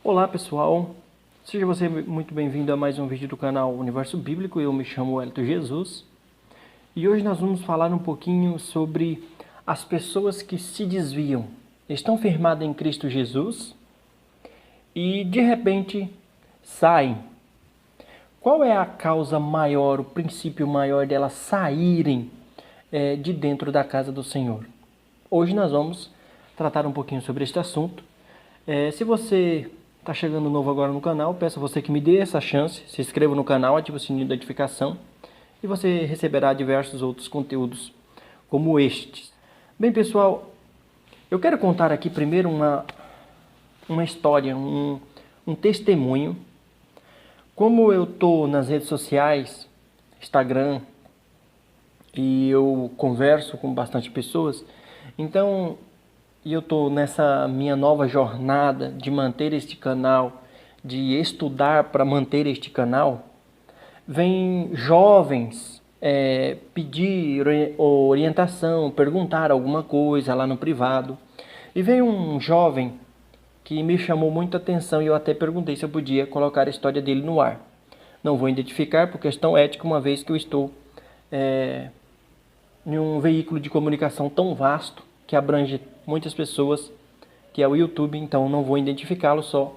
Olá pessoal, seja você muito bem-vindo a mais um vídeo do canal Universo Bíblico. Eu me chamo Wellington Jesus e hoje nós vamos falar um pouquinho sobre as pessoas que se desviam, estão firmadas em Cristo Jesus e de repente saem. Qual é a causa maior, o princípio maior delas saírem de dentro da casa do Senhor? Hoje nós vamos tratar um pouquinho sobre este assunto. Se você está chegando novo agora no canal, peço a você que me dê essa chance, se inscreva no canal, ative o sininho da notificação e você receberá diversos outros conteúdos como estes. Bem pessoal, eu quero contar aqui primeiro uma história, um testemunho. Como eu estou nas redes sociais, Instagram, e eu converso com bastante pessoas, então eu estou nessa minha nova jornada de manter este canal, de estudar para manter este canal. Vem jovens pedir orientação, perguntar alguma coisa lá no privado. E veio um jovem que me chamou muita atenção e eu até perguntei se eu podia colocar a história dele no ar. Não vou identificar por questão ética, uma vez que eu estou em um veículo de comunicação tão vasto que abrange muitas pessoas, que é o YouTube, então não vou identificá-lo só,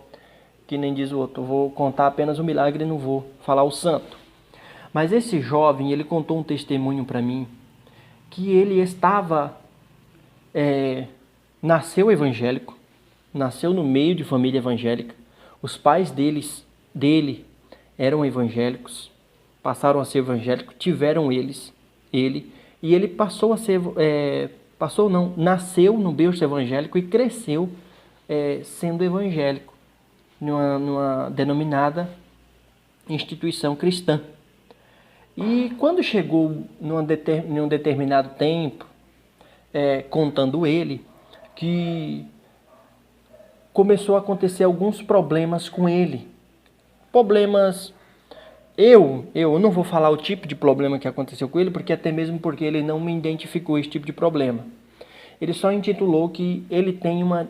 que nem diz o outro. Eu vou contar apenas o milagre e não vou falar o santo. Mas esse jovem, ele contou um testemunho para mim, que ele nasceu evangélico, nasceu no meio de família evangélica, os pais dele eram evangélicos, passaram a ser evangélicos, tiveram ele, e ele passou a ser, nasceu no berço evangélico e cresceu sendo evangélico, numa denominada instituição cristã. E quando chegou num determinado tempo, contando ele, que começou a acontecer alguns problemas com ele. Problemas... Eu não vou falar o tipo de problema que aconteceu com ele, porque até mesmo porque ele não me identificou esse tipo de problema. Ele só intitulou que ele tem uma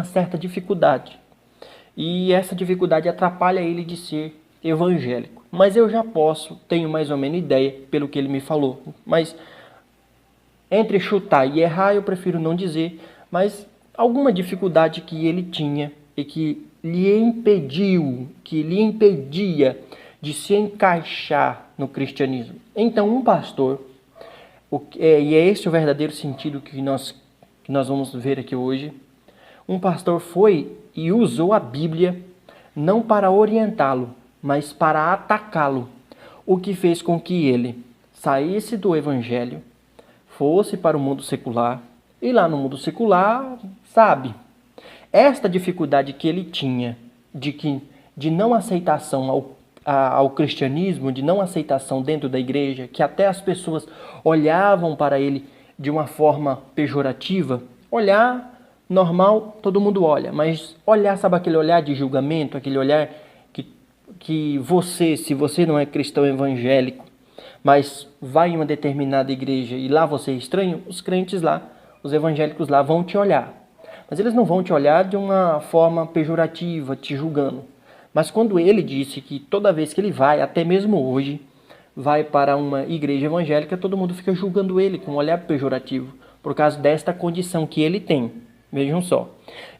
certa dificuldade. E essa dificuldade atrapalha ele de ser evangélico. Mas eu já tenho mais ou menos ideia pelo que ele me falou. Mas entre chutar e errar eu prefiro não dizer, mas alguma dificuldade que ele tinha e que lhe impedia de se encaixar no cristianismo. Então um pastor, e é esse o verdadeiro sentido que nós vamos ver aqui hoje, um pastor foi e usou a Bíblia não para orientá-lo, mas para atacá-lo, o que fez com que ele saísse do evangelho, fosse para o mundo secular, e lá no mundo secular, sabe, esta dificuldade que ele tinha de não aceitação ao cristianismo, de não aceitação dentro da igreja, que até as pessoas olhavam para ele de uma forma pejorativa. Olhar normal, todo mundo olha, mas olhar, sabe aquele olhar de julgamento, aquele olhar que você, se você não é cristão evangélico, mas vai em uma determinada igreja e lá você é estranho, os crentes lá, os evangélicos lá vão te olhar. Mas eles não vão te olhar de uma forma pejorativa, te julgando. Mas quando ele disse que toda vez que ele vai, até mesmo hoje, vai para uma igreja evangélica, todo mundo fica julgando ele com um olhar pejorativo, por causa desta condição que ele tem. Vejam só.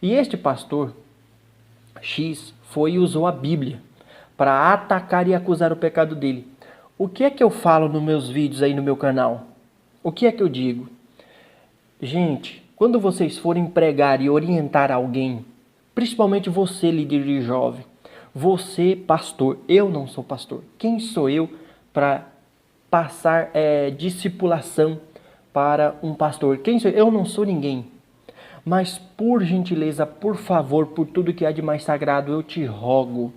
E este pastor X foi e usou a Bíblia para atacar e acusar o pecado dele. O que é que eu falo nos meus vídeos aí no meu canal? O que é que eu digo? Gente, quando vocês forem pregar e orientar alguém, principalmente você, líder de jovem, você, pastor, eu não sou pastor. Quem sou eu para passar discipulação para um pastor? Quem sou eu? Eu não sou ninguém. Mas por gentileza, por favor, por tudo que há de mais sagrado, eu te rogo,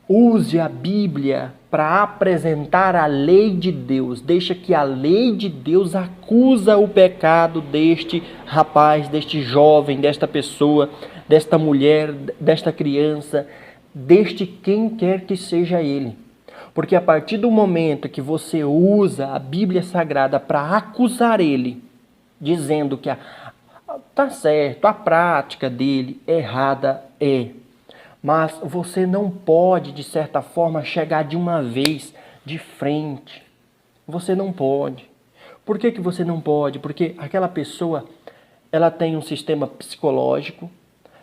use a Bíblia para apresentar a lei de Deus. Deixa que a lei de Deus acusa o pecado deste rapaz, deste jovem, desta pessoa, desta mulher, desta criança, deste quem quer que seja ele. Porque a partir do momento que você usa a Bíblia Sagrada para acusar ele, dizendo que tá certo, a prática dele errada é, Mas você não pode, de certa forma, chegar de uma vez de frente. Você não pode. Por que você não pode? Porque aquela pessoa, ela tem um sistema psicológico,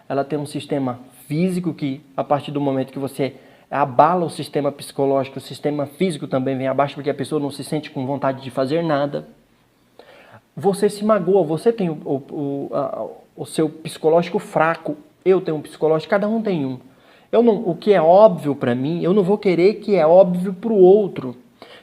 ela tem um sistema físico que, a partir do momento que você abala o sistema psicológico, o sistema físico também vem abaixo, porque a pessoa não se sente com vontade de fazer nada. Você se magoa, você tem o seu psicológico fraco, eu tenho um psicológico, cada um tem um. O que é óbvio para mim, eu não vou querer que é óbvio para o outro.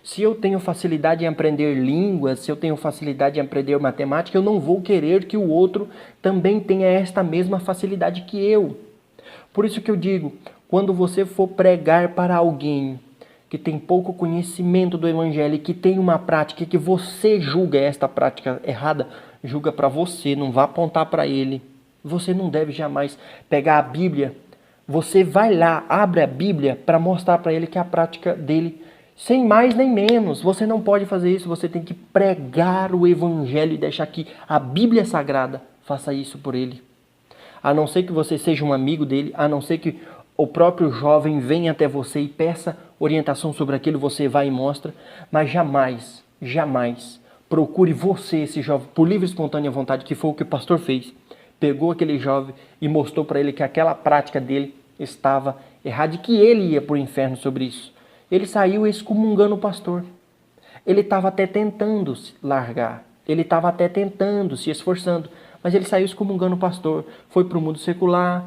Se eu tenho facilidade em aprender línguas, se eu tenho facilidade em aprender matemática, eu não vou querer que o outro também tenha esta mesma facilidade que eu. Por isso que eu digo, quando você for pregar para alguém que tem pouco conhecimento do Evangelho e que tem uma prática que você julga esta prática errada, julga para você, não vá apontar para ele. Você não deve jamais pegar a Bíblia. Você vai lá, abre a Bíblia para mostrar para ele que a prática dele, sem mais nem menos. Você não pode fazer isso, você tem que pregar o Evangelho e deixar que a Bíblia Sagrada faça isso por ele. A não ser que você seja um amigo dele, a não ser que o próprio jovem venha até você e peça orientação sobre aquilo, você vai e mostra, mas jamais, jamais procure você, esse jovem, por livre e espontânea vontade, que foi o que o pastor fez. Pegou aquele jovem e mostrou para ele que aquela prática dele estava errada e que ele ia para o inferno sobre isso. Ele saiu excomungando o pastor. Ele estava até tentando se largar, ele estava até tentando, se esforçando, mas ele saiu excomungando o pastor, foi para o mundo secular,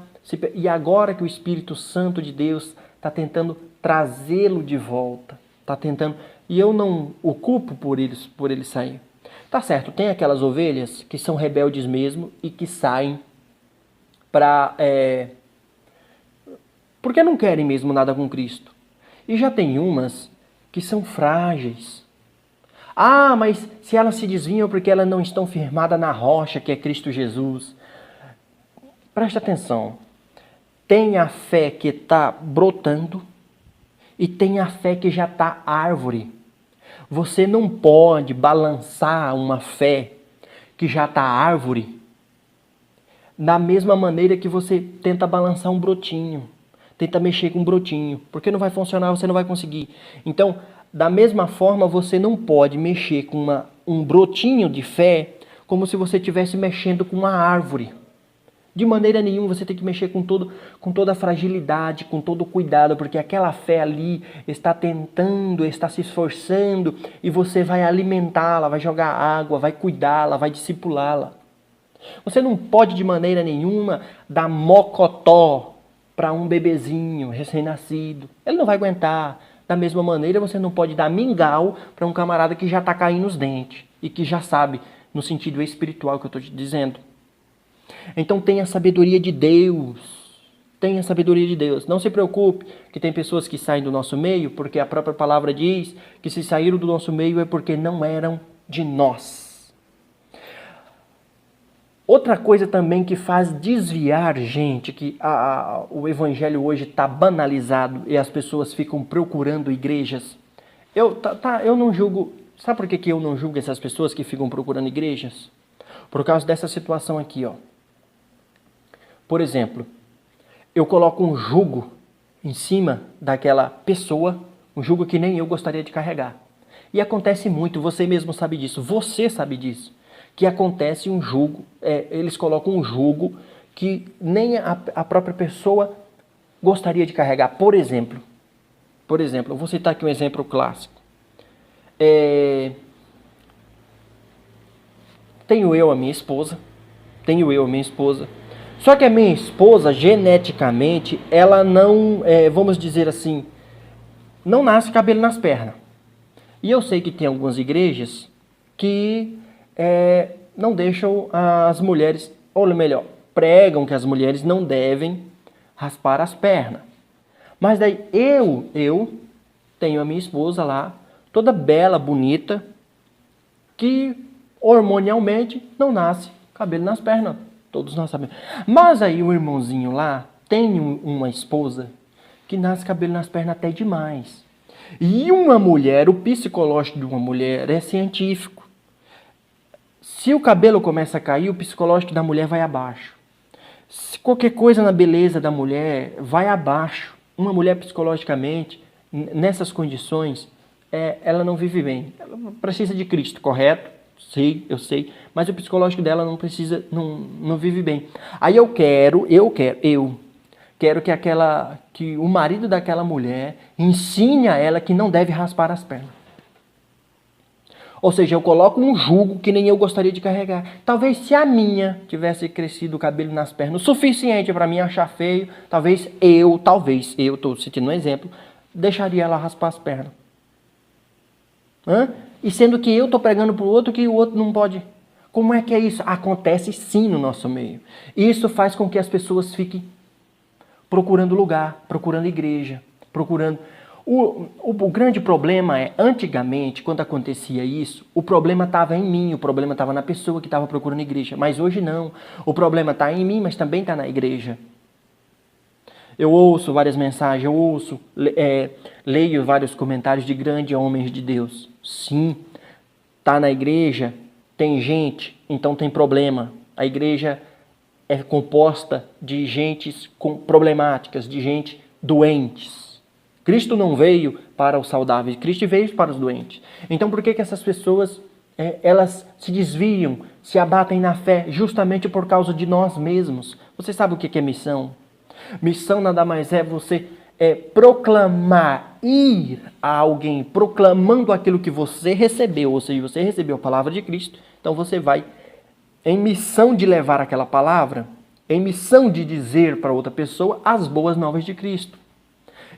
e agora que o Espírito Santo de Deus está tentando trazê-lo de volta, está tentando, e eu não o culpo por ele sair. Tá certo, tem aquelas ovelhas que são rebeldes mesmo e que saem porque não querem mesmo nada com Cristo. E já tem umas que são frágeis. Ah, mas se elas se desviam porque elas não estão firmadas na rocha que é Cristo Jesus. Preste atenção. Tem a fé que está brotando e tem a fé que já está árvore. Você não pode balançar uma fé que já está árvore da mesma maneira que você tenta balançar um brotinho. Tenta mexer com um brotinho, porque não vai funcionar, você não vai conseguir. Então, da mesma forma, você não pode mexer com um brotinho de fé como se você estivesse mexendo com uma árvore. De maneira nenhuma, você tem que mexer com toda a fragilidade, com todo o cuidado, porque aquela fé ali está tentando, está se esforçando, e você vai alimentá-la, vai jogar água, vai cuidá-la, vai discipulá-la. Você não pode de maneira nenhuma dar mocotó para um bebezinho recém-nascido. Ele não vai aguentar. Da mesma maneira, você não pode dar mingau para um camarada que já está caindo os dentes e que já sabe, no sentido espiritual que eu estou te dizendo. Então tenha sabedoria de Deus. Tenha sabedoria de Deus. Não se preocupe que tem pessoas que saem do nosso meio, porque a própria palavra diz que se saíram do nosso meio é porque não eram de nós. Outra coisa também que faz desviar gente, que o evangelho hoje está banalizado e as pessoas ficam procurando igrejas. Eu não julgo. Sabe por que eu não julgo essas pessoas que ficam procurando igrejas? Por causa dessa situação aqui, ó. Por exemplo, eu coloco um jugo em cima daquela pessoa, um jugo que nem eu gostaria de carregar. E acontece muito, você mesmo sabe disso, você sabe disso, que acontece um jugo, eles colocam um jugo que nem a própria pessoa gostaria de carregar. Por exemplo, eu vou citar aqui um exemplo clássico. Tenho eu a minha esposa. Só que a minha esposa, geneticamente, ela não, vamos dizer assim, não nasce cabelo nas pernas. E eu sei que tem algumas igrejas que não deixam as mulheres, ou melhor, pregam que as mulheres não devem raspar as pernas. Mas daí eu tenho a minha esposa lá, toda bela, bonita, que hormonialmente não nasce cabelo nas pernas. Todos nós sabemos. Mas aí o irmãozinho lá tem uma esposa que nasce cabelo nas pernas até demais. E uma mulher, o psicológico de uma mulher é científico. Se o cabelo começa a cair, o psicológico da mulher vai abaixo. Se qualquer coisa na beleza da mulher vai abaixo, uma mulher psicologicamente, nessas condições, ela não vive bem. Ela precisa de Cristo, correto? Sei, eu sei. Mas o psicológico dela não precisa, não vive bem. Aí eu quero que o marido daquela mulher ensine a ela que não deve raspar as pernas. Ou seja, eu coloco um jugo que nem eu gostaria de carregar. Talvez se a minha tivesse crescido o cabelo nas pernas o suficiente para mim achar feio, talvez eu, estou citando um exemplo, deixaria ela raspar as pernas. E sendo que eu estou pregando para o outro que o outro não pode. Como é que é isso? Acontece sim no nosso meio. Isso faz com que as pessoas fiquem procurando lugar, procurando igreja, procurando... O grande problema é, antigamente, quando acontecia isso, o problema estava em mim, o problema estava na pessoa que estava procurando igreja. Mas hoje não. O problema está em mim, mas também está na igreja. Eu ouço várias mensagens, leio vários comentários de grandes homens de Deus. Sim, está na igreja, tem gente, então tem problema. A igreja é composta de gentes com problemáticas, de gente doentes. Cristo não veio para os saudáveis, Cristo veio para os doentes. Então por que essas pessoas elas se desviam, se abatem na fé justamente por causa de nós mesmos? Você sabe o que é missão? Missão nada mais é você proclamar, ir a alguém proclamando aquilo que você recebeu, ou seja, você recebeu a palavra de Cristo, então você vai em missão de levar aquela palavra, em missão de dizer para outra pessoa as boas novas de Cristo.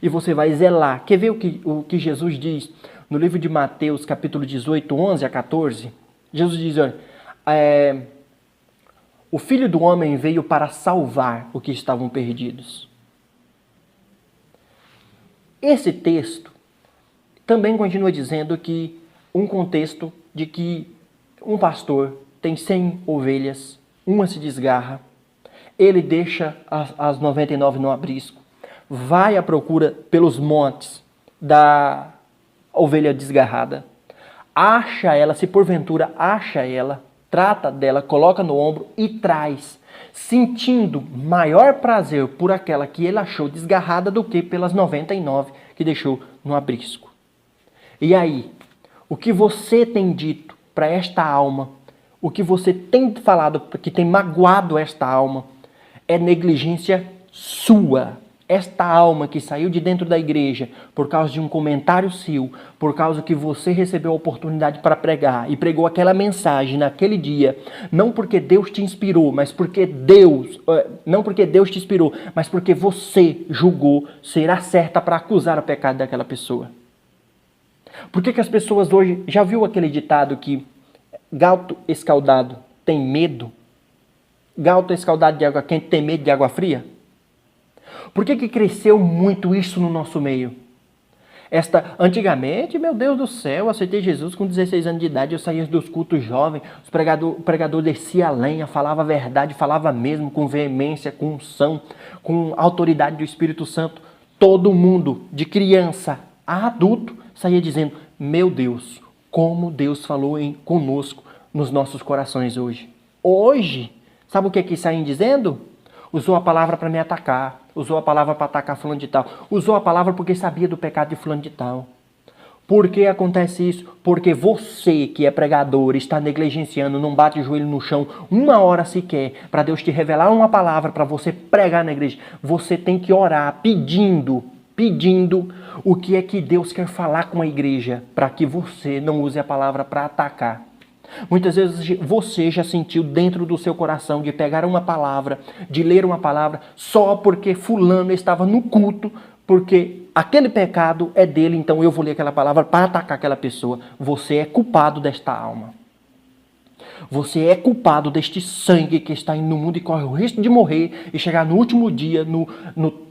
E você vai zelar. Quer ver o que Jesus diz no livro de Mateus, capítulo 18, 11 a 14? Jesus diz, olha, o Filho do Homem veio para salvar os que estavam perdidos. Esse texto também continua dizendo que um contexto de que um pastor tem 100 ovelhas, uma se desgarra, ele deixa as 99 no aprisco, vai à procura pelos montes da ovelha desgarrada, acha ela, se porventura acha ela, trata dela, coloca no ombro e traz, sentindo maior prazer por aquela que ele achou desgarrada do que pelas 99 que deixou no aprisco. E aí, o que você tem dito para esta alma, o que você tem falado que tem magoado esta alma, é negligência sua. Esta alma que saiu de dentro da igreja por causa de um comentário seu, por causa que você recebeu a oportunidade para pregar e pregou aquela mensagem naquele dia, não porque Deus te inspirou, mas porque não porque Deus te inspirou, mas porque você julgou ser a certa para acusar o pecado daquela pessoa. Por que as pessoas hoje, já viu aquele ditado que gato escaldado tem medo? Gato escaldado de água quente tem medo de água fria? Por que cresceu muito isso no nosso meio? Antigamente, meu Deus do céu, eu aceitei Jesus com 16 anos de idade, eu saía dos cultos jovens, o pregador descia a lenha, falava a verdade, falava mesmo, com veemência, com unção, com autoridade do Espírito Santo. Todo mundo, de criança a adulto, saía dizendo, meu Deus, como Deus falou conosco nos nossos corações hoje. Hoje, sabe o que saem dizendo? Usou a palavra para me atacar, usou a palavra para atacar fulano de tal, usou a palavra porque sabia do pecado de fulano de tal. Por que acontece isso? Porque você que é pregador está negligenciando, não bate o joelho no chão uma hora sequer para Deus te revelar uma palavra para você pregar na igreja. Você tem que orar pedindo o que é que Deus quer falar com a igreja para que você não use a palavra para atacar. Muitas vezes você já sentiu dentro do seu coração de pegar uma palavra, de ler uma palavra, só porque fulano estava no culto, porque aquele pecado é dele, então eu vou ler aquela palavra para atacar aquela pessoa. Você é culpado desta alma. Você é culpado deste sangue que está no mundo e corre o risco de morrer e chegar no último dia no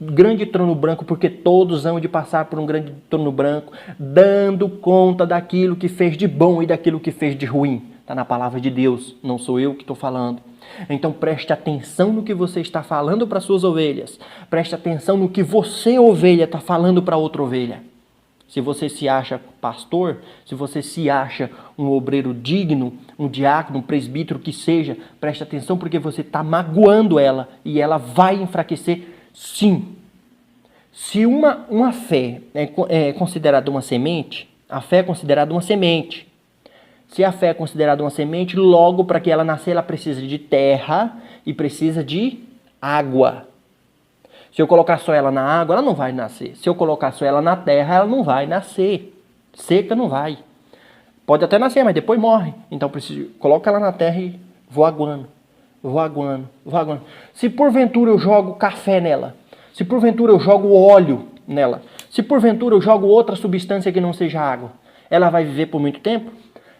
grande trono branco, porque todos hão de passar por um grande trono branco, dando conta daquilo que fez de bom e daquilo que fez de ruim. Está na palavra de Deus, não sou eu que estou falando. Então preste atenção no que você está falando para suas ovelhas. Preste atenção no que você, ovelha, está falando para outra ovelha. Se você se acha pastor, se você se acha um obreiro digno, um diácono, um presbítero que seja, preste atenção porque você está magoando ela e ela vai enfraquecer, sim. Se uma fé é considerada uma semente, a fé é considerada uma semente. Se a fé é considerada uma semente, logo para que ela nascer, ela precisa de terra e precisa de água. Se eu colocar só ela na água, ela não vai nascer. Se eu colocar só ela na terra, ela não vai nascer. Seca não vai. Pode até nascer, mas depois morre. Então coloca ela na terra e vou aguando. Se porventura eu jogo café nela, se porventura eu jogo óleo nela, se porventura eu jogo outra substância que não seja água, ela vai viver por muito tempo?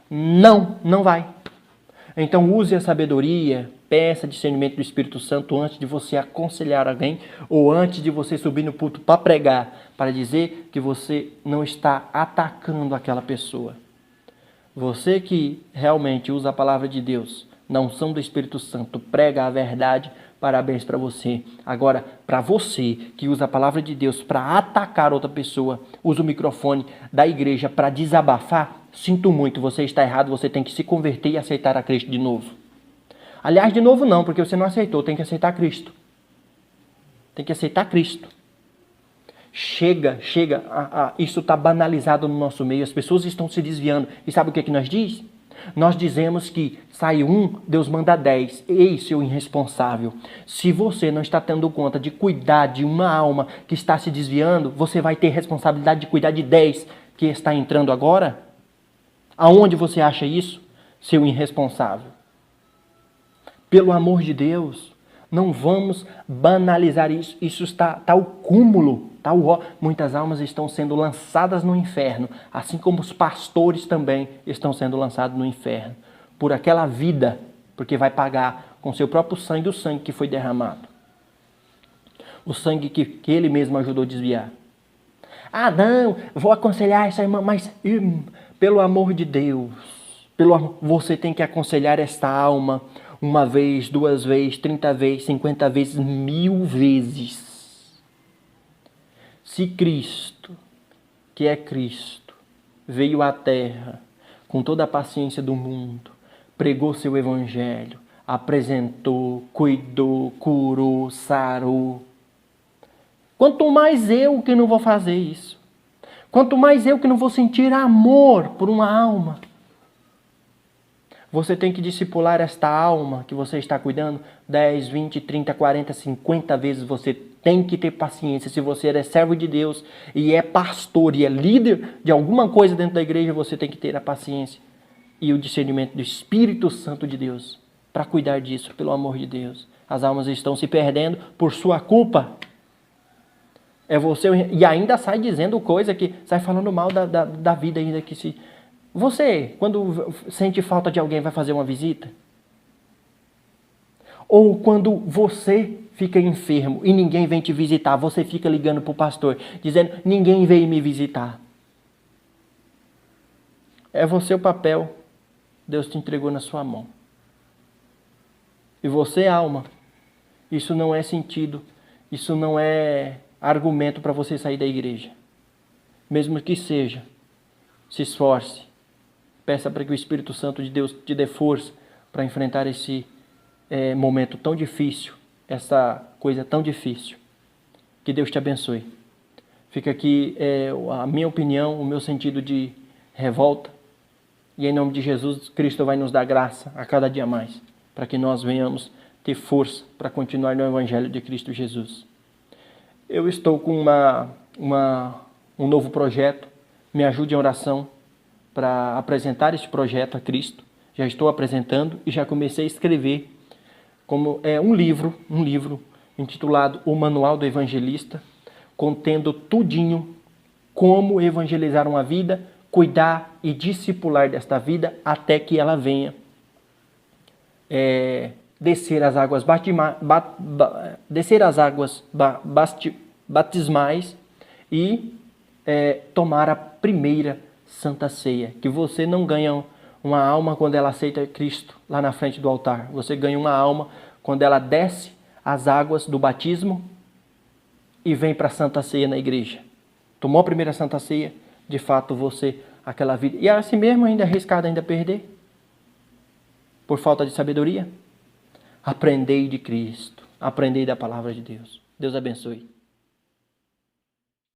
Não, não vai. Então use a sabedoria, peça discernimento do Espírito Santo antes de você aconselhar alguém ou antes de você subir no púlpito para pregar, para dizer que você não está atacando aquela pessoa. Você que realmente usa a palavra de Deus, na unção do Espírito Santo, prega a verdade, parabéns para você. Agora, para você que usa a palavra de Deus para atacar outra pessoa, usa o microfone da igreja para desabafar, sinto muito, você está errado, você tem que se converter e aceitar a Cristo de novo. Aliás, de novo não, porque você não aceitou, tem que aceitar Cristo. Tem que aceitar Cristo. Chega, isso está banalizado no nosso meio, as pessoas estão se desviando. E sabe o que nós diz? Nós dizemos que sai um, Deus manda 10. Ei, seu irresponsável. Se você não está tendo conta de cuidar de uma alma que está se desviando, você vai ter responsabilidade de cuidar de 10 que está entrando agora? Aonde você acha isso, seu irresponsável? Pelo amor de Deus, não vamos banalizar isso. Isso está o cúmulo. Muitas almas estão sendo lançadas no inferno, assim como os pastores também estão sendo lançados no inferno, por aquela vida, porque vai pagar com seu próprio sangue o sangue que foi derramado. O sangue que ele mesmo ajudou a desviar. Ah, não, vou aconselhar essa irmã, mas pelo amor de Deus, você tem que aconselhar esta alma 1 vez, 2 vezes, 30 vezes, 50 vezes, 1000 vezes. Se Cristo, que é Cristo, veio à terra com toda a paciência do mundo, pregou seu evangelho, apresentou, cuidou, curou, sarou. Quanto mais eu que não vou fazer isso. Quanto mais eu que não vou sentir amor por uma alma. Você tem que discipular esta alma que você está cuidando 10, 20, 30, 40, 50 vezes. Você tem que ter paciência. Se você é servo de Deus e é pastor e é líder de alguma coisa dentro da igreja, você tem que ter a paciência e o discernimento do Espírito Santo de Deus para cuidar disso, pelo amor de Deus. As almas estão se perdendo por sua culpa. É você, e ainda sai dizendo coisa que sai falando mal da vida ainda que se... Você, quando sente falta de alguém, vai fazer uma visita? Ou quando você fica enfermo e ninguém vem te visitar, você fica ligando para o pastor, dizendo, ninguém veio me visitar. É você o papel, Deus te entregou na sua mão. E você, alma, isso não é sentido, isso não é argumento para você sair da igreja. Mesmo que seja, se esforce. Peça para que o Espírito Santo de Deus te dê força para enfrentar esse momento tão difícil, essa coisa tão difícil. Que Deus te abençoe. Fica aqui a minha opinião, o meu sentido de revolta. E em nome de Jesus, Cristo vai nos dar graça a cada dia mais, para que nós venhamos ter força para continuar no Evangelho de Cristo Jesus. Eu estou com um novo projeto. Me ajude em oração para apresentar este projeto a Cristo. Já estou apresentando e já comecei a escrever como um livro intitulado O Manual do Evangelista, contendo tudinho como evangelizar uma vida, cuidar e discipular desta vida até que ela venha descer as águas batismais e tomar a primeira Santa Ceia. Que você não ganha uma alma quando ela aceita Cristo lá na frente do altar. Você ganha uma alma quando ela desce as águas do batismo e vem para a Santa Ceia na igreja. Tomou a primeira Santa Ceia, de fato você aquela vida. E assim mesmo ainda é arriscado ainda perder. Por falta de sabedoria. Aprendei de Cristo. Aprendei da palavra de Deus. Deus abençoe.